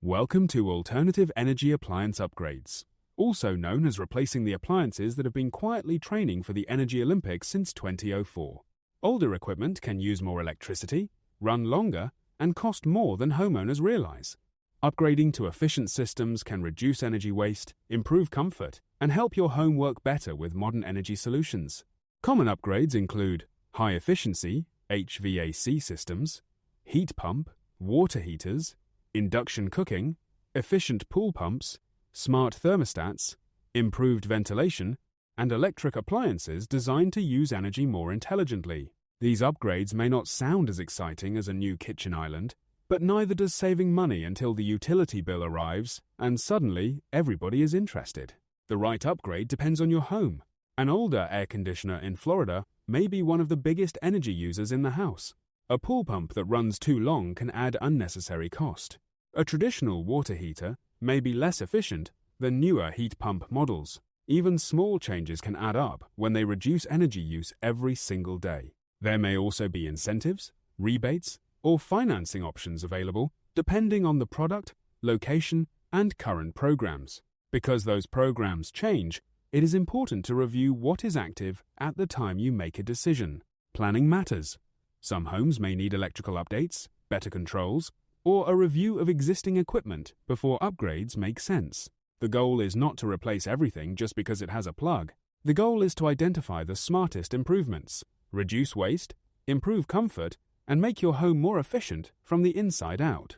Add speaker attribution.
Speaker 1: Welcome to Alternative Energy Appliance Upgrades, also known as replacing the appliances that have been quietly training for the Energy Olympics since 2004. Older equipment can use more electricity, run longer, and cost more than homeowners realize. Upgrading to efficient systems can reduce energy waste, improve comfort, and help your home work better with modern energy solutions. Common upgrades include high-efficiency HVAC systems, heat pump, water heaters, induction cooking, efficient pool pumps, smart thermostats, improved ventilation, and electric appliances designed to use energy more intelligently. These upgrades may not sound as exciting as a new kitchen island, but neither does saving money until the utility bill arrives and suddenly everybody is interested. The right upgrade depends on your home. An older air conditioner in Florida may be one of the biggest energy users in the house. A pool pump that runs too long can add unnecessary cost. A traditional water heater may be less efficient than newer heat pump models. Even small changes can add up when they reduce energy use every single day. There may also be incentives, rebates, or financing options available depending on the product, location, and current programs. Because those programs change, it is important to review what is active at the time you make a decision. Planning matters. Some homes may need electrical updates, better controls, or a review of existing equipment before upgrades make sense. The goal is not to replace everything just because it has a plug. The goal is to identify the smartest improvements, reduce waste, improve comfort, and make your home more efficient from the inside out.